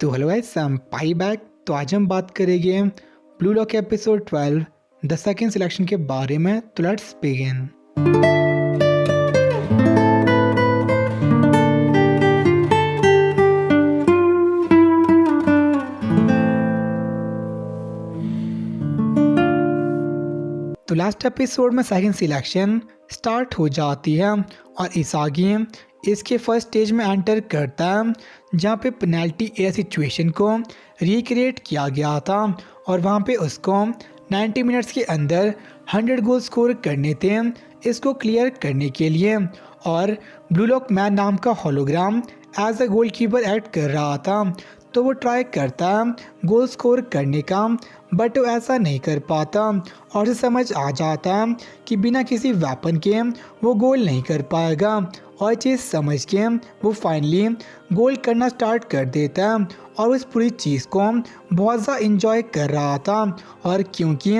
तो hello guys, I am pi back. तो आज हम बात करेंगे blue lock episode 12 the second selection के बारे में। तो लेट्स बिगिन। तो लास्ट एपिसोड में सेकंड सिलेक्शन स्टार्ट हो जाती है और इसागी इसके फर्स्ट स्टेज में एंटर करता है जहाँ पे पेनल्टी एरिया सिचुएशन को रिक्रिएट किया गया था और वहाँ पे उसको 90 मिनट्स के अंदर 100 गोल स्कोर करने थे इसको क्लियर करने के लिए। और ब्लू लॉक मैन नाम का hologram as a goalkeeper act कर रहा था, तो वो ट्राई करता गोल स्कोर करने का, बट वो ऐसा नहीं कर पाता और उसे समझ आ जाता कि बिना किसी वेपन के वो गोल नहीं कर पाएगा। और चीज़ समझ के वो फाइनली गोल करना स्टार्ट कर देता है और उस पूरी चीज़ को बहुत ज़्यादा इंजॉय कर रहा था। और क्योंकि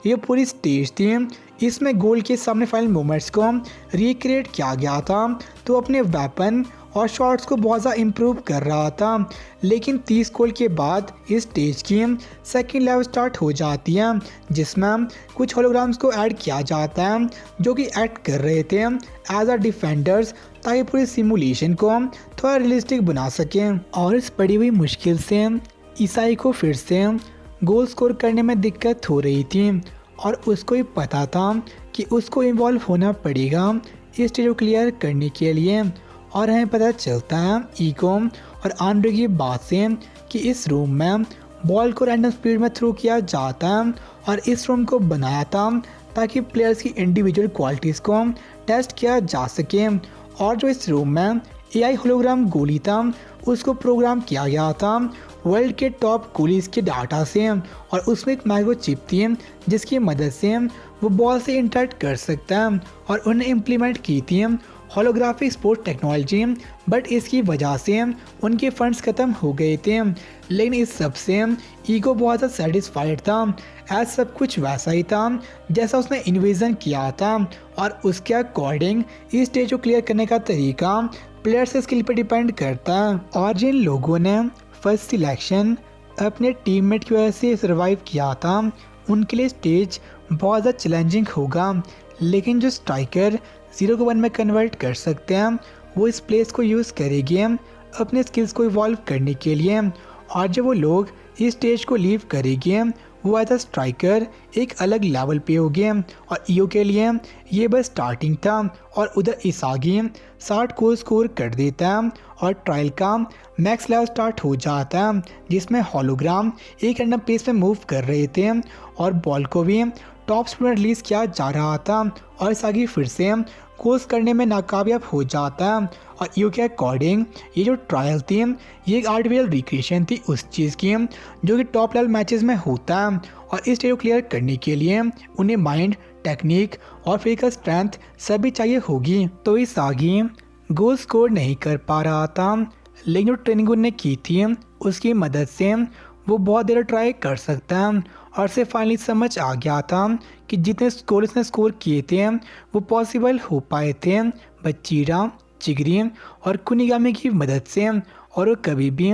ये पूरी स्टेज थी, इसमें गोल के सामने फाइनल मोमेंट्स को रिक्रिएट किया गया था, तो अपने वेपन और शॉट्स को बहुत ज़्यादा इम्प्रूव कर रहा था। लेकिन 30 गोल के बाद इस स्टेज की सेकेंड लेवल स्टार्ट हो जाती है जिसमें कुछ होलोग्राम्स को ऐड किया जाता है जो कि एक्ट कर रहे थे एज अ डिफेंडर्स, ताकि पूरी सिमुलेशन को थोड़ा रियलिस्टिक बना सकें। और इस पड़ी हुई मुश्किल से ईसाई को फिर से गोल स्कोर करने में दिक्कत हो रही थी और उसको ही पता था कि उसको इन्वॉल्व होना पड़ेगा इस स्टेज को क्लियर करने के लिए। और हमें पता चलता है ईगो और आंड्रे की बात से कि इस रूम में बॉल को रैंडम स्पीड में थ्रो किया जाता है और इस रूम को बनाया था ताकि प्लेयर्स की इंडिविजुअल क्वालिटीज़ को टेस्ट किया जा सके। और जो इस रूम में एआई होलोग्राम गोली था उसको प्रोग्राम किया गया था वर्ल्ड के टॉप गोलीज के डाटा से, और उसमें एक माइक्रो चिप थी जिसकी मदद से वो बॉल से इंटरेक्ट कर सकता है और उन्हें इम्प्लीमेंट की थी होलोग्राफिक स्पोर्ट टेक्नोलॉजी। बट इसकी वजह से उनके फंड्स ख़त्म हो गए थे। लेकिन इस सब से ईगो बहुत ज़्यादा सेटिस्फाइड था, ऐसा सब कुछ वैसा ही था जैसा उसने इन्विजन किया था। और उसके अकॉर्डिंग इस स्टेज को क्लियर करने का तरीका प्लेयर से स्किल पर डिपेंड करता है। और जिन लोगों ने फर्स्ट सिलेक्शन अपने टीममेट की वजह से सर्वाइव किया था उनके लिए स्टेज बहुत ज़्यादा चैलेंजिंग होगा। लेकिन जो स्ट्राइकर 0 को 1 में कन्वर्ट कर सकते हैं वो इस प्लेस को यूज़ करेंगे अपने स्किल्स को इवॉल्व करने के लिए। और जब वो लोग इस स्टेज को लीव करेंगे वो एज अ स्ट्राइकर एक अलग लेवल पे होंगे। और ईओ के लिए ये बस स्टार्टिंग था और उधर इसागी 60 को स्कोर कर देता है और ट्रायल का मैक्स लेवल स्टार्ट हो जाता है जिसमें होलोग्राम एक रैंडम पेस में मूव कर रहे थे और बॉल को भी टॉप स्पीड में रिलीज़ किया जा रहा था और इसागी फिर से गोल्स करने में नाकामयाब हो जाता है। और ईओ के अकॉर्डिंग ये जो ट्रायल थी ये एक आर्टिफिशियल रिक्रिएशन थी उस चीज़ की जो कि टॉप लेवल मैचेस में होता है। और इस स्टेज को क्लियर करने के लिए उन्हें माइंड, टेक्निक और फिजिकल स्ट्रेंथ सभी चाहिए होगी। तो इसागी गोल स्कोर नहीं कर पा रहा था, लेकिन जो ट्रेनिंग उन्होंने की थी उसकी मदद से वो बहुत देर ट्राई कर सकता है। और से फाइनली समझ आ गया था कि जितने स्कोर इसने स्कोर किए थे वो पॉसिबल हो पाए थे बचीरा, चिगरी और कुनिगामी की मदद से। और वो कभी भी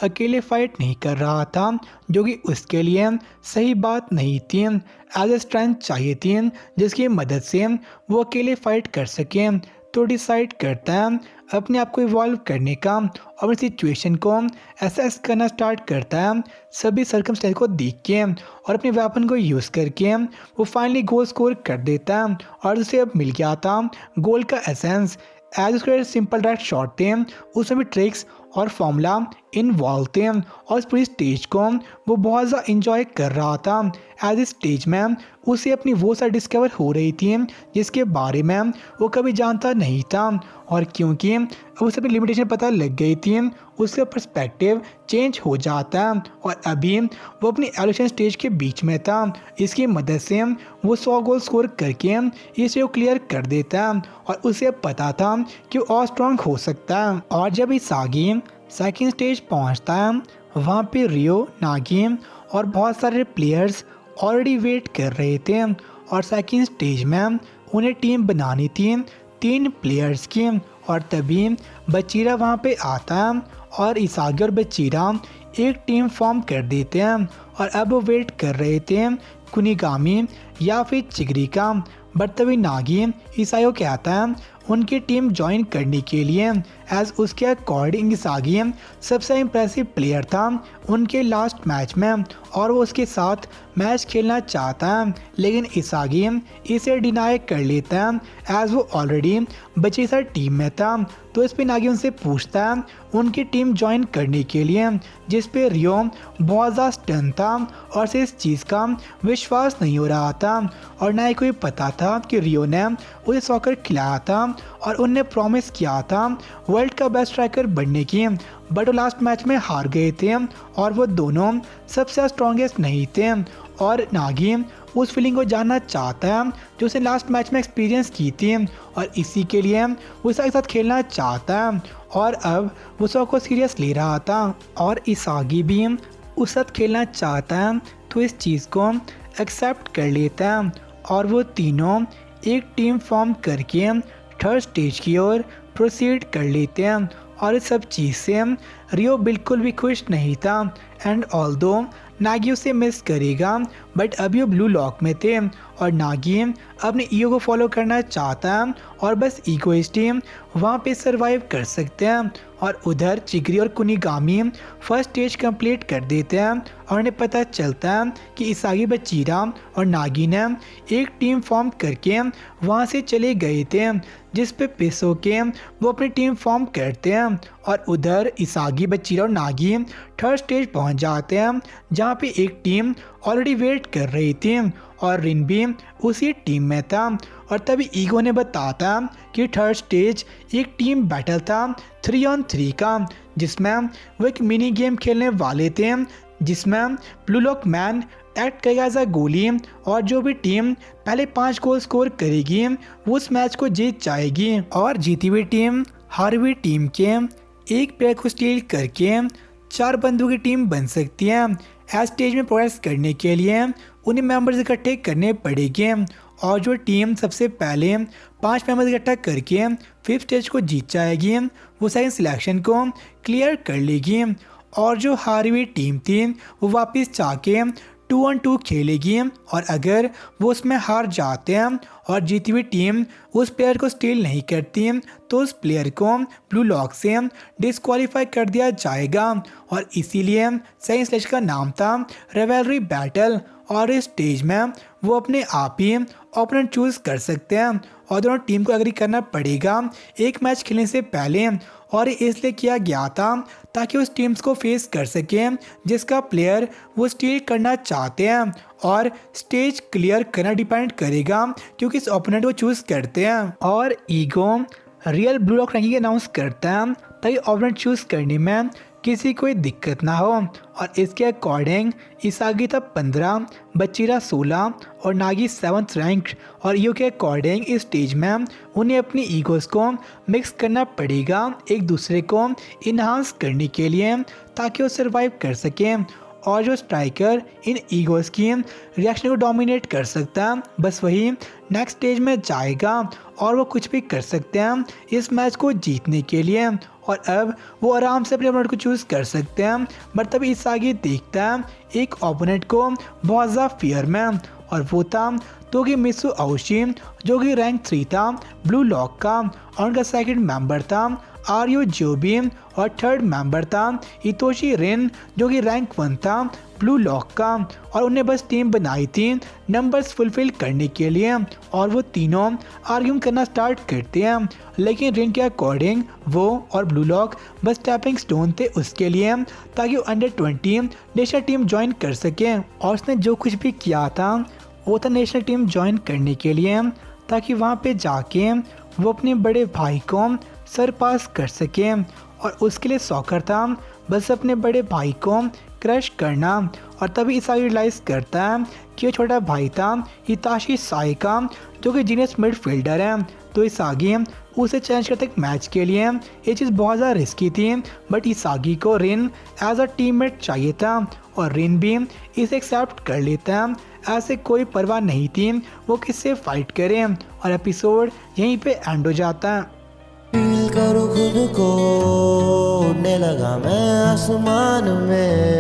अकेले फाइट नहीं कर रहा था जो कि उसके लिए सही बात नहीं थी। एज ए स्ट्रेंथ चाहिए थी जिसकी मदद से वो अकेले फाइट कर सके। तो डिसाइड करता है अपने आप को इवॉल्व करने का और सिचुएशन को एसेस करना स्टार्ट करता है सभी सर्कमस्टेंस को देख के और अपने वेपन को यूज़ करके वो फाइनली गोल स्कोर कर देता है। और उसे अब मिल गया था गोल का एसेंस। एज उसके सिंपल डायरेक्ट शॉट थे उसमें भी ट्रिक्स और फॉर्मूला इन्वॉल्व थे और इस पूरी स्टेज को वो बहुत ज़्यादा इंजॉय कर रहा था। एज इस स्टेज में उसे अपनी वो साइड डिस्कवर हो रही थी जिसके बारे में वो कभी जानता नहीं था। और क्योंकि अब उसे अपनी लिमिटेशन पता लग गई थी उसका पर्सपेक्टिव चेंज हो जाता है और अभी वो अपनी एवोल्यूशन स्टेज के बीच में था। इसकी मदद से वो 100 गोल स्कोर करके इसे क्लियर कर देता है और उसे पता था कि वो और स्ट्रॉन्ग हो सकता है। और जब इसागी सेकंड स्टेज पहुंचता है वहाँ पे रियो, नागी और बहुत सारे प्लेयर्स ऑलरेडी वेट कर रहे थे और सेकंड स्टेज में उन्हें टीम बनानी थी 3 प्लेयर्स की। और तभी बचीरा वहाँ पे आता है और इसागी और बचीरा एक टीम फॉर्म कर देते हैं और अब वो वेट कर रहे थे कुनिगामी या फिर चिगरी का। बट तभी नागी ईसाई को कहता है उनकी टीम ज्वाइन करने के लिए, एज उसके अकॉर्डिंग इसागी सबसे इम्प्रेसिव प्लेयर था उनके लास्ट मैच में और वो उसके साथ मैच खेलना चाहता है, लेकिन इसागी इसे डिनाई कर लेता है एज वो ऑलरेडी बचीसा टीम में था। तो इस पे नागी उनसे पूछता है उनकी टीम ज्वाइन करने के लिए, जिस पे रियो बहुत ज़्यादा स्टन था और से इस चीज़ का विश्वास नहीं हो रहा था और ना ही कोई पता था कि रियो ने उसे सॉकर खिलाया था और उनने प्रॉमिस किया था वर्ल्ड का बेस्ट स्ट्राइकर बनने की। बट वो लास्ट मैच में हार गए थे और वो दोनों सबसे स्ट्रॉन्गेस्ट नहीं थे और नागी उस फीलिंग को जानना चाहता है जो उसने लास्ट मैच में एक्सपीरियंस की थी और इसी के लिए वो उसके साथ खेलना चाहता है और अब वो सबको सीरियस ले रहा था और इसागी भी उस साथ खेलना चाहता है। तो इस चीज़ को एक्सेप्ट कर लेता है और वो तीनों एक टीम फॉर्म करके थर्ड स्टेज की ओर प्रोसीड कर लेते हैं और इस सब चीज़ से रियो बिल्कुल भी खुश नहीं था एंड ऑल्दो नागी उसे मिस करेगा, बट अभी वो ब्लू लॉक में थे और नागी अपने ईगो को फॉलो करना चाहता है और बस ईगोइस्ट ही वहाँ पे सरवाइव कर सकते हैं। और उधर चिगरी और कुनिगामी फर्स्ट स्टेज कंप्लीट कर देते हैं और उन्हें पता चलता है कि इसागी बचीरा और नागी ने एक टीम फॉर्म करके वहाँ से चले गए थे, जिस पे पिस होके वो अपनी टीम फॉर्म करते हैं और उधर इसागी बचीरा और नागी थर्ड स्टेज पहुँच जाते हैं जहाँ पे एक टीम ऑलरेडी वेट कर रही थी और रिन भी उसी टीम में था। और तभी ईगो ने बताता कि थर्ड स्टेज एक टीम बैटल था 3-on-3 का, जिसमें वो एक मिनी गेम खेलने वाले थे जिसमें ब्लू लॉक मैन एक्ट करेगा एज अ गोली और जो भी टीम पहले 5 गोल स्कोर करेगी वो उस मैच को जीत जाएगी और जीती हुई टीम हारी हुई टीम के एक प्लेयर को स्टील करके 4 बंदों की टीम बन सकती है। इस स्टेज में प्रोग्रेस करने के लिए उन्हें मेंबर्स इकट्ठे करने पड़ेंगे और जो टीम सबसे पहले 5 मेंबर्स इकट्ठा करके 5th स्टेज को जीत जाएगी वो सेकंड सिलेक्शन को क्लियर कर लेगी और जो हारी हुई टीम थी वो वापस जाके 2-on-2 खेलेगी और अगर वो उसमें हार जाते हैं और जीती हुई टीम उस प्लेयर को स्टील नहीं करती तो उस प्लेयर को ब्लू लॉक से डिस्क्वालीफाई कर दिया जाएगा और इसीलिए सेकंड स्टेज का नाम था रिवेलरी बैटल। और इस स्टेज में वो अपने आप ही ओपोनेंट चूज़ कर सकते हैं और दोनों टीम को एग्री करना पड़ेगा एक मैच खेलने से पहले और इसलिए किया गया था ताकि उस टीम्स को फेस कर सके जिसका प्लेयर वो स्टील करना चाहते हैं और स्टेज क्लियर करना डिपेंड करेगा क्योंकि इस ओपोनेंट को चूज़ करते हैं और ego real blue lock ranking announce करता है ताकि ओपोनेंट चूज़ करने में किसी कोई दिक्कत ना हो और इसके अकॉर्डिंग इसागी था 15, बचीरा 16 और नागी 7th रैंक और यू के अकॉर्डिंग इस स्टेज में उन्हें अपनी ईगोस को मिक्स करना पड़ेगा एक दूसरे को इन्हांस करने के लिए ताकि वो सरवाइव कर सकें और जो स्ट्राइकर इन ईगोस की रिएक्शन को डोमिनेट कर सकता है बस वही नेक्स्ट स्टेज में जाएगा और वो कुछ भी कर सकते हैं इस मैच को जीतने के लिए और अब वो आराम से अपने ओपोनेंट को चूज़ कर सकते हैं। बट तभी इसागी देखता है एक ओपोनेंट को बहुत ज़्यादा फियर में और वो था तोगी मित्सु ओशी जो कि रैंक 3 था ब्लू लॉक का और उनका सेकंड मेंबर था आर्यो जोबी और थर्ड मेंबर था इतोशी रिन जो कि रैंक 1 था ब्लू लॉक का और उन्हें बस टीम बनाई थी नंबर्स फुलफिल करने के लिए और वो तीनों आर्ग्यूम करना स्टार्ट करते हैं लेकिन रिन के अकॉर्डिंग वो और ब्लू लॉक बस स्टेपिंग स्टोन थे उसके लिए ताकि वो अंडर 20 नेशनल टीम ज्वाइन कर सके और उसने जो कुछ भी किया था वो था नेशनल टीम ज्वाइन करने के लिए ताकि वहाँ पे जाके वो अपने बड़े भाई को सरपास कर सके और उसके लिए सॉकर था बस अपने बड़े भाई को क्रश करना और तभी इसागी रियलाइज़ करता है कि ये छोटा भाई था हिताशी साई का जो कि जीनियस मिडफील्डर है। तो इसागी उसे चैलेंज करते एक मैच के लिए ये चीज़ बहुत ज़्यादा रिस्की थी बट इसागी को रिन एज अ टीममेट चाहिए था और रिन भी इसे एक्सेप्ट कर लेता है। ऐसे कोई परवाह नहीं थी वो किससे फाइट करे और एपिसोड यहीं पे एंड हो जाता है। करूँ खुद को, उड़ने लगा मैं आसमान में।